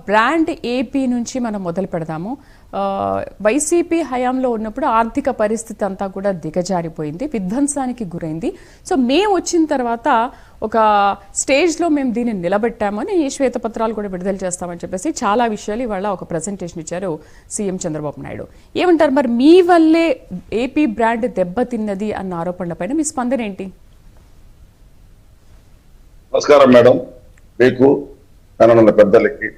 Brand AP నుంచి మనం మొదలు పెడదాము. వైసీపీ హయాంలో ఉన్నప్పుడు ఆర్థిక పరిస్థితి అంతా కూడా దిగజారిపోయింది, విధ్వంసానికి గురైంది. సో మేము వచ్చిన తర్వాత ఒక స్టేజ్లో మేము దీన్ని నిలబెట్టామని శ్వేతపత్రాలు కూడా విడుదల చేస్తామని చెప్పేసి చాలా విషయాలు ఇవాళ ఒక ప్రజెంటేషన్ ఇచ్చారు సీఎం చంద్రబాబు నాయుడు. ఏమంటారు మరి, మీ వల్లే ఏపీ బ్రాండ్ దెబ్బతిన్నది అన్న ఆరోపణలపైన మీ స్పందన ఏంటి? నమస్కారం మేడం, మీకు కనున్న పెద్దలకి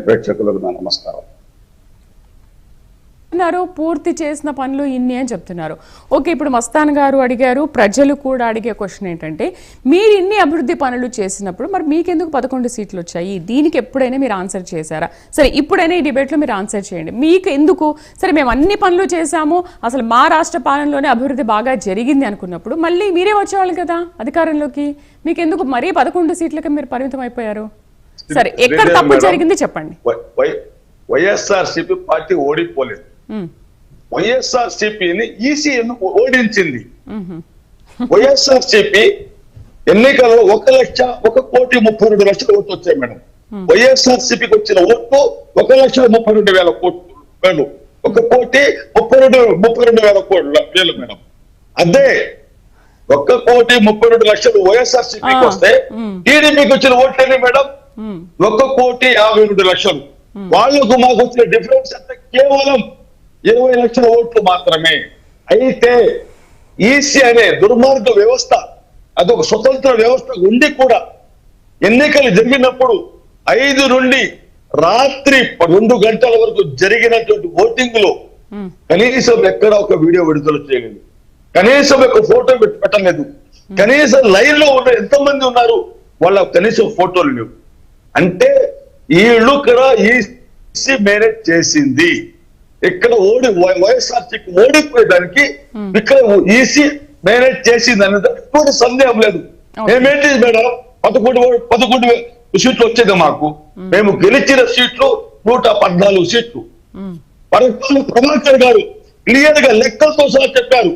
ప్రేక్షకులకు నా నమస్కారం. పూర్తి చేసిన పనులు ఇన్ని అని చెప్తున్నారు. ఓకే, ఇప్పుడు మస్తాన్ గారు అడిగారు, ప్రజలు కూడా అడిగే క్వశ్చన్ ఏంటంటే, మీరు ఇన్ని అభివృద్ధి పనులు చేసినప్పుడు మరి మీకెందుకు 11 సీట్లు వచ్చాయి? దీనికి ఎప్పుడైనా మీరు ఆన్సర్ చేశారా? సరే, ఇప్పుడైనా ఈ డిబేట్లో మీరు ఆన్సర్ చేయండి. మీకు ఎందుకు, సరే మేము అన్ని పనులు చేశాము, అసలు మా రాష్ట్ర పాలనలోనే అభివృద్ధి బాగా జరిగింది అనుకున్నప్పుడు మళ్ళీ మీరే వచ్చేవాళ్ళు కదా అధికారంలోకి, మీకెందుకు మరీ 11 సీట్లకి మీరు పరిమితం అయిపోయారు? సరే, ఎక్కడ తప్పు జరిగింది చెప్పండి. వైఎస్ఆర్సీపీ పార్టీ ఓడిపోలేదు, వైఎస్ఆర్సీపీని ఈసీ ఓడించింది. వైఎస్ఆర్సీపీ ఎన్నికల్లో 1,32,00,000 ఓట్లు వచ్చాయి మేడం. వైఎస్ఆర్సీపీకి వచ్చిన ఓట్లు 1,32,000 కోట్లు, 1,32,000 మేడం. అదే 1,32,00,000 వైఎస్ఆర్సీపీకి వస్తే టీడీపీకి వచ్చిన ఓట్లు ఎన్ని మేడం? 1,52,00,000. వాళ్లకు మాకు వచ్చిన డిఫరెన్స్ అంటే కేవలం 20 లక్షల ఓట్లు మాత్రమే. అయితే ఈసీ అనే దుర్మార్గ వ్యవస్థ, అదొక స్వతంత్ర వ్యవస్థ ఉండి కూడా ఎన్నికలు జరిగినప్పుడు 5 నుండి రాత్రి 2 గంటల వరకు జరిగినటువంటి ఓటింగ్ లో కనీసం ఎక్కడ ఒక వీడియో విడుదల చేయలేదు, కనీసం ఒక ఫోటో పెట్టలేదు, కనీసం లైన్ లో ఉన్న ఎంతమంది ఉన్నారు వాళ్ళ కనీసం ఫోటోలు లేవు. అంటే వీళ్ళు ఇక్కడ ఈసీ మేనేజ్ చేసింది, ఇక్కడ వైఎస్ఆర్సీకి ఓడిపోయేదానికి ఇక్కడ ఈసీ మేనేజ్ చేసింది అనేది ఎటువంటి సందేహం లేదు. మేమేంటి మేడం, 11 సీట్లు వచ్చేది మాకు, మేము గెలిచిన సీట్లు 114 సీట్లు. ప్రభాకర్ గారు క్లియర్ గా లెక్కలతో సహా చెప్పారు.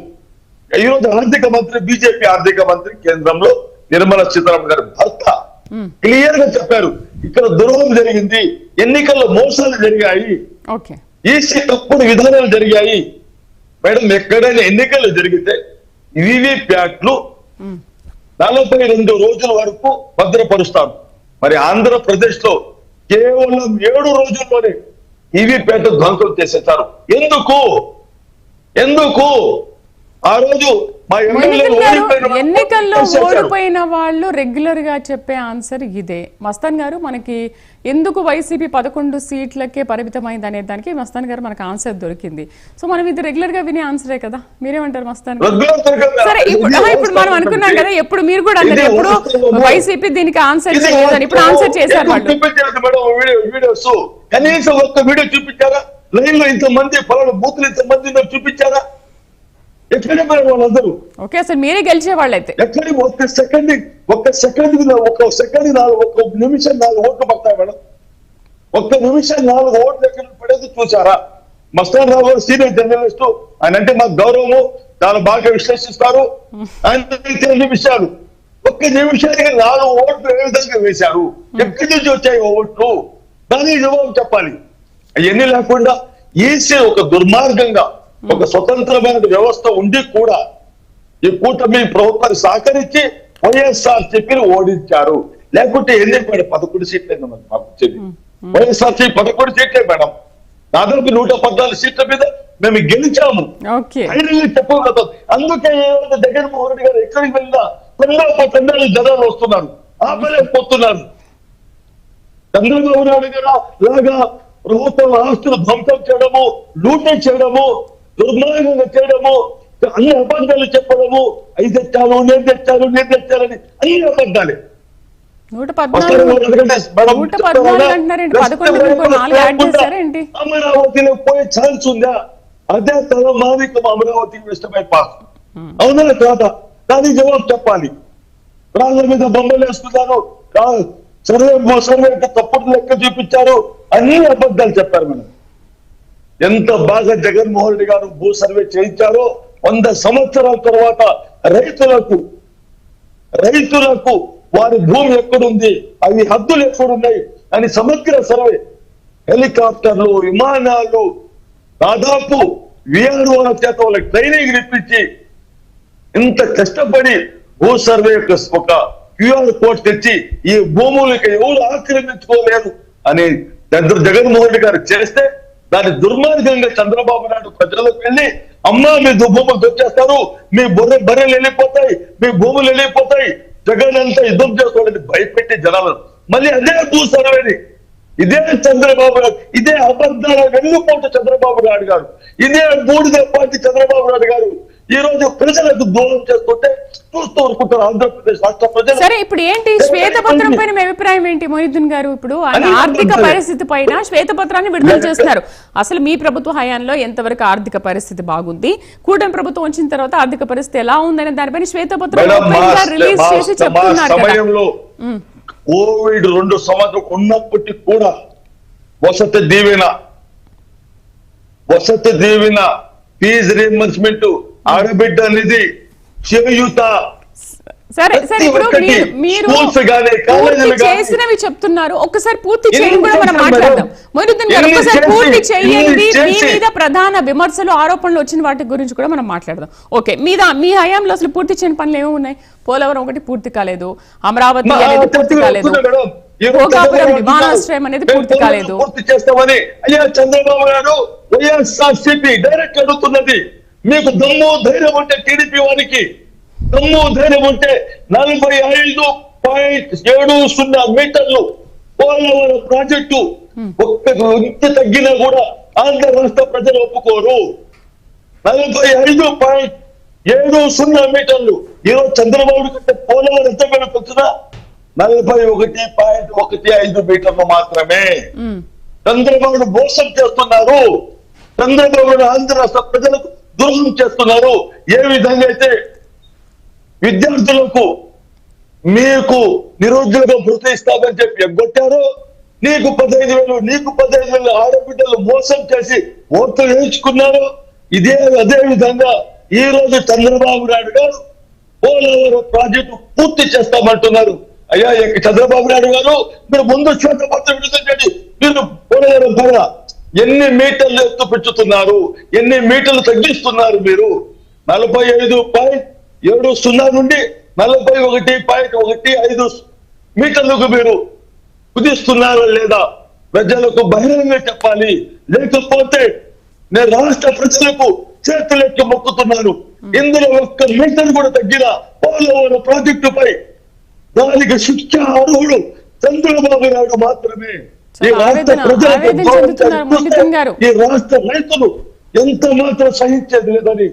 ఈరోజు ఆర్థిక మంత్రి, బీజేపీ ఆర్థిక మంత్రి కేంద్రంలో నిర్మలా సీతారామన్ గారి భర్త క్లియర్ గా చెప్పారు, ఇక్కడ దుర్గం జరిగింది, ఎన్నికల్లో మోసాలు జరిగాయి, ఈసీ తప్పుడు విధానాలు జరిగాయి. మేడం, ఎక్కడైనా ఎన్నికలు జరిగితే వివిప్యాట్లు 42 రోజుల వరకు భద్రపరుస్తారు. మరి ఆంధ్రప్రదేశ్ లో కేవలం 7 రోజుల్లోనే వివిప్యాట్ ధ్వంసం చేసేస్తారు. ఎందుకు ఆ రోజు ఎన్నికల్లో ఓడిపోయిన వాళ్ళు రెగ్యులర్ గా చెప్పే ఆన్సర్ ఇదే. మస్తాన్ గారు, మనకి ఎందుకు వైసీపీ 11 సీట్లకే పరిమితమైంది అనే దానికి మస్తాన్ గారు మనకు ఆన్సర్ దొరికింది. సో మనం ఇది రెగ్యులర్ గా వినే ఆన్సరే కదా, మీరేమంటారు మస్తాన్ గారు? సరే, ఇప్పుడు మనం అనుకున్నాం కదా, ఎప్పుడు మీరు కూడా అన్నారు ఎప్పుడు వైసీపీ దీనికి ఆన్సర్ చేయలేదని, ఇప్పుడు ఆన్సర్ చేశారు వాళ్ళు. కనీసం ఒక్క వీడియో చూపించారా? లైన్ లో ఇంతమంది పలానా బూతులు ఇంతమంది చూపించారా? ఎక్కడ వాళ్ళందరూ ఓకే, అసలు మీరే గెలిచే వాళ్ళు అయితే ఎక్కడి ఒక్క సెకండ్ 1 నిమిషం 4 ఓట్లు పడతాయి మేడం. 1 నిమిషం 4 ఓట్లు ఎక్కడ పడేది చూసారా? మస్తాన్ రావు గారు సీనియర్ జర్నలిస్ట్, ఆయన అంటే మాకు గౌరవము, చాలా బాగా విశ్లేషిస్తారు. ఆయన తెలియని విషయాలు 1 నిమిషానికి 4 ఓట్లు ఏ విధంగా వేశారు, ఎక్కడి నుంచి వచ్చాయి ఓట్లు, దానికి జవాబు చెప్పాలి. అవన్నీ లేకుండా ఈసీ ఒక దుర్మార్గంగా, ఒక స్వతంత్రమైన వ్యవస్థ ఉండి కూడా ఈ కూటమి ప్రభుత్వాన్ని సహకరించి వైఎస్ఆర్సీపీని ఓడించారు. లేకుంటే ఎన్ని మేడం 11 సీట్లే మాకు వచ్చేది. వైఎస్ఆర్సీపీ 11 సీట్లే మేడం, దాదాపు 114 సీట్ల మీద మేము గెలిచాము. చెప్పగలుగుతాం. అందుకే జగన్మోహన్ రెడ్డి గారు ఎక్కడికి వెళ్ళినా తండ్రి జనాలు వస్తున్నారు, ఆపలేకపోతున్నారు. చంద్రబాబు నాయుడు గారు లాగా ప్రభుత్వం ఆస్తులు ధ్వంసం చేయడము, లూటీ చేయడము, దుర్మార్గంగా చేయడము, అన్ని అబద్ధాలు చెప్పడము, నేను తెచ్చాలని అన్ని అబద్ధాలే. అమరావతిలో పోయే ఛాన్స్ ఉందా? అదే తలమానికం అమరావతికి వెస్ట్ బైపాస్ అవునా కాదా? దానికి జవాబు చెప్పాలి. రాళ్ళ మీద బొమ్మలు వేసుకున్నారు, సర్వే తప్పుడు లెక్క చూపించారు, అన్ని అబద్ధాలు చెప్పారు. మనం ఎంత బాగా జగన్మోహన్ రెడ్డి గారు భూ సర్వే చేయించారో, 100 సంవత్సరాల తర్వాత రైతులకు వారి భూమి ఎక్కడుంది, అవి హద్దులు ఎక్కడున్నాయి, అని సమగ్ర సర్వే, హెలికాప్టర్లు, విమానాలు, దాదాపు విఆర్ఓల చేత వాళ్ళకి ట్రైనింగ్ ఇప్పించి ఇంత కష్టపడి భూ సర్వే ఒక క్యూఆర్ కోడ్ తెచ్చి ఈ భూములకి ఎవరు ఆక్రమించుకోలేరు అని జగన్మోహన్ రెడ్డి గారు చేస్తే దాని దుర్మార్గంగా చంద్రబాబు నాయుడు ప్రజలకు వెళ్ళి అమ్మా మీ భూములు దొచ్చేస్తారు, మీ బర్రెలు వెళ్ళిపోతాయి, మీ భూములు వెళ్ళిపోతాయి, జగన్ అంతా యుద్ధం చేసుకోవాలని భయపెట్టి జనాలను మళ్ళీ అదే భూ సర్వేని ఇదే చంద్రబాబు నాయుడు, ఇదే అబద్ధాల వెన్నుపోటు చంద్రబాబు నాయుడు గారు, ఇదే బూడిద పార్టీ చంద్రబాబు నాయుడు గారు ఈ రోజు ప్రజలకు దూరం చేస్తుంటే చూస్తూ ఊరుకుంటారు ఆంధ్రప్రదేశ్ రాష్ట్ర ప్రజలు. సరే, ఇప్పుడు ఏంటి శ్వేతపత్రం పైన మీ అభిప్రాయం ఏంటి మొహిద్దీన్ గారు? ఇప్పుడు ఆయన ఆర్థిక పరిస్థితి పైన శ్వేతపత్రాన్ని విడుదల చేస్తున్నారు. అసలు మీ ప్రభుత్వ హయాంలో ఎంతవరకు ఆర్థిక పరిస్థితి బాగుంది, కూటమి ప్రభుత్వం వచ్చిన తర్వాత ఆర్థిక పరిస్థితి ఎలా ఉందనే దానిపైన శ్వేతపత్రం రిలీజ్ చేసి చెప్తున్నారు కదా. కోవిడ్ 2 సంవత్సరం ఉన్నప్పటికీ కూడా వసతి దీవెన, ఫీజు రీఎంబర్స్మెంట్, ఆడబిడ్డ నిధి, చేయూత, సరే ఇప్పుడు మీరు పూర్తి చేసినవి చెప్తున్నారు. ఒక్కసారి పూర్తి చేయడం కూడా మనం మాట్లాడదాం. మొహిద్దీన్ గారు, ఒక్కసారి పూర్తి చేయండి. మీ మీద ప్రధాన విమర్శలు, ఆరోపణలు వచ్చిన వాటి గురించి కూడా మనం మాట్లాడదాం. ఓకే, మీ హయాంలో అసలు పూర్తి చేయని పనులు ఏమో ఉన్నాయి? పోలవరం ఒకటి పూర్తి కాలేదు, అమరావతి అనేది పూర్తి కాలేదు, భోగాపురం విమానాశ్రయం అనేది పూర్తి కాలేదు. పూర్తి చేస్తామని అయ్యా చంద్రబాబు నాయుడు వైఎస్ఆర్సీపీ డైరెక్ట్ అడుగుతున్నది. మీకు దమ్ము ధైర్యం ఉంటే, టీడీపీ వారికి దమ్ము ధైర్యం ఉంటే 45.70 మీటర్లు పోలవరం ప్రాజెక్టు ఒక్క ఇంత తగ్గినా కూడా ఆంధ్ర రాష్ట్ర ప్రజలు ఒప్పుకోరు. 45.70 మీటర్లు ఈరోజు చంద్రబాబు కంటే పోలవరం ఎంత పెరుగుతుందా? 41.15 మీటర్లు మాత్రమే. చంద్రబాబు మోసం చేస్తున్నారు. చంద్రబాబు ఆంధ్ర రాష్ట్ర ప్రజలకు ద్రోహం చేస్తున్నారు. ఏ విధంగా అయితే విద్యార్థులకు మీకు నిరుద్యోగ భృతి ఇస్తామని చెప్పి ఎగ్గొట్టారు, నీకు 15,000 ఆడబిడ్డలు మోసం చేసి ఓట్లు వేయించుకున్నారు. అదే విధంగా ఈ రోజు చంద్రబాబు నాయుడు గారు పోలవరం ప్రాజెక్టు పూర్తి చేస్తామంటున్నారు. అయ్యా చంద్రబాబు నాయుడు గారు, మీరు ముందు శ్వేతపత్రం విడుదల చేయండి. మీరు పోలవరం పైన ఎన్ని మీటర్లు ఎత్తు పెంచుతున్నారు, ఎన్ని మీటర్లు తగ్గిస్తున్నారు? మీరు 45.70 నుండి 41.15 మీటర్లకు మీరు కుదిస్తున్నారు లేదా? ప్రజలకు బహిరంగంగా చెప్పాలి. లేకపోతే నేను రాష్ట్ర ప్రజలకు చేతులెత్తి మొక్కుతున్నాను. ఇందులో ఒక్క మీటర్ కూడా తగ్గిన పోలవరం ప్రాజెక్టుపై దానికి శిక్ష అర్హుడు చంద్రబాబు నాయుడు మాత్రమే. ఈ రాష్ట్ర ప్రజలకు ఈ రాష్ట్ర రైతులు ఎంత మాత్రం సహించేది లేదని.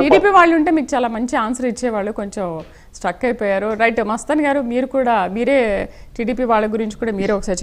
టీడీపీ వాళ్ళు ఉంటే మీకు చాలా మంచి ఆన్సర్ ఇచ్చేవాళ్ళు, కొంచెం స్ట్రక్ అయిపోయారు. రైట్, మస్తాన్ గారు, మీరే టీడీపీ వాళ్ళ గురించి కూడా మీరే ఒకసారి